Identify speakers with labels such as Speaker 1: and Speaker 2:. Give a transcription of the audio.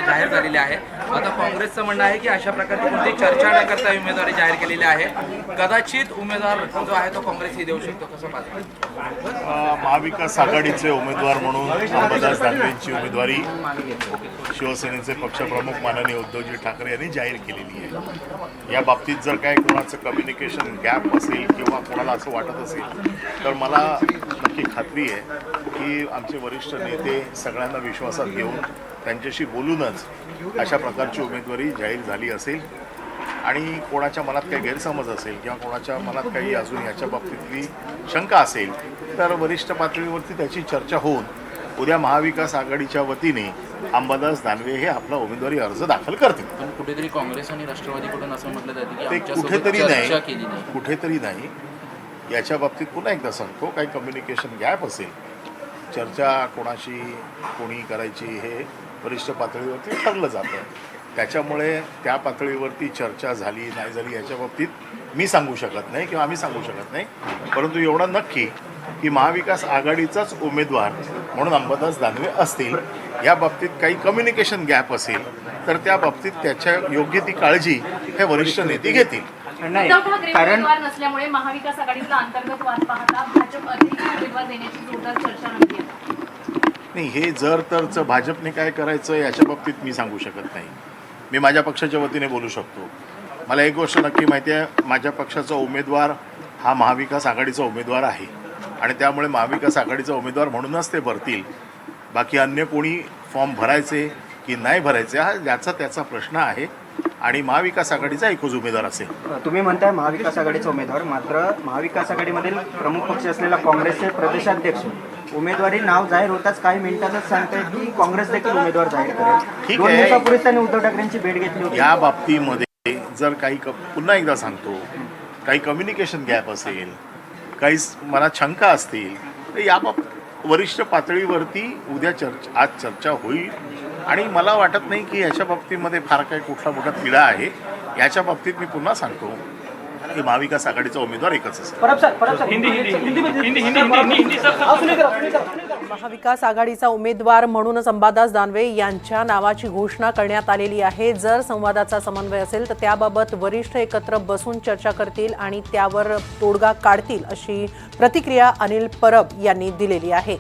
Speaker 1: जाहीर झालेली आहे। आता काँग्रेसचं म्हणणं आहे की अशा प्रकारची कोणती चर्चा न करता उमेदवारी जाहीर केलेली आहे। कदाचित उमेदवार जो आहे तो काँग्रेसही देऊ शकतो, कसं पाहता?
Speaker 2: महाविकास आघाडीचे उमेदवार म्हणून अंबादास दानवेंची उमेदवारी शिवसेनेचे पक्षप्रमुख माननीय उद्धवजी ठाकरे यांनी जाहीर केलेली आहे। या बाबतीत जर काय कोणाचं कम्युनिकेशन गॅप असेल किंवा कोणाला असं वाटत असेल तर मला नक्की खात्री आहे की आमचे वरिष्ठ नेते सगळ्यांना विश्वासात घेऊन त्यांच्याशी बोलूनच अशा प्रकारची उमेदवारी जाहीर झाली असेल। आणि कोणाच्या मनात काही गैरसमज असेल किंवा कोणाच्या मनात काही अजून याच्या बाबतीतली शंका असेल तर वरिष्ठ पातळीवरती त्याची चर्चा होऊन उद्या महाविकास आघाडीच्या वतीने अंबादास दानवे हे आपला उमेदवारी अर्ज दाखल करतील।
Speaker 1: पण कुठेतरी काँग्रेस आणि राष्ट्रवादीकडून असं म्हटलं जातं
Speaker 2: की कुठेतरी नाही याच्या बाबतीत पुन्हा एकदा सांगतो, काही कम्युनिकेशन गॅप असेल, चर्चा कोणाशी कोणी करायची हे वरिष्ठ पातळीवरती ठरलं जातं। त्याच्यामुळे त्या पातळीवरती चर्चा झाली नाही झाली याच्या बाबतीत मी सांगू शकत नाही किंवा आम्ही सांगू शकत नाही, परंतु एवढं नक्की की महाविकास आघाडीचाच उमेदवार म्हणून अंबादास दानवे असतील। या बाबतीत काही कम्युनिकेशन गॅप असेल तर त्या बाबतीत त्याच्या योग्य ती काळजी हे वरिष्ठ नेते घेतील।
Speaker 3: कारण नसल्यामुळे महाविकास आघाडीतला अंतर्गत वाद पाहता भाजप अधिक उमेदवार देण्याची जोरदार चर्चा रंगली आहे।
Speaker 2: नाही, हे जर तरच भाजपने काय करायचं याच्या बाबतीत मी सांगू शकत नाही। मी माझ्या पक्षाच्या वतीने बोलू शकतो। मला एक गोष्ट नक्की माहिती आहे, माझ्या पक्षाचा उमेदवार हा महाविकास आघाडीचा उमेदवार आहे आणि त्यामुळे महाविकास आघाडीचा उमेदवार म्हणूनच ते भरतील। बाकी अन्य कोणी फॉर्म भरायचे की नाही भरायचे हा ज्याचा त्याचा प्रश्न आहे आणि महाविकास आघाडीचा एकच उमेदवार असेल।
Speaker 4: तुम्ही म्हणताय महाविकास आघाडीचा उमेदवार, मात्र महाविकास आघाडीमधील प्रमुख पक्ष असलेला काँग्रेसचे प्रदेशाध्यक्ष उमेदवारी नाव जाहीर होताच काही मिनिटातच सांगताय की काँग्रेस देखील उमेदवार जाहीर करेल। 2 दिवसापूर्वीच त्यांनी उद्धव ठाकरेंची भेट घेतली होती।
Speaker 2: या बाबतीमध्ये जर काही पुन्हा एकदा सांगतो, काही कम्युनिकेशन गॅप असेल, काही मनात शंका असतील तर या वरिष्ठ पातळीवरती उद्या आज चर्चा होईल आणि मला वाटत नाही की याच्या बाबतीमध्ये फार काही कुठला मोठा तिढा आहे। याच्या बाबतीत मी पुन्हा सांगतो की महाविकास आघाडीचा उमेदवार एकच असेल।
Speaker 5: महाविकास आघाडीचा उमेदवार म्हणूनच अंबादास दानवे यांच्या नावाची घोषणा करण्यात आलेली आहे। जर संवादाचा समन्वय असेल तर त्याबाबत वरिष्ठ एकत्र बसून चर्चा करतील आणि त्यावर तोडगा काढतील अशी प्रतिक्रिया अनिल परब यांनी दिलेली आहे।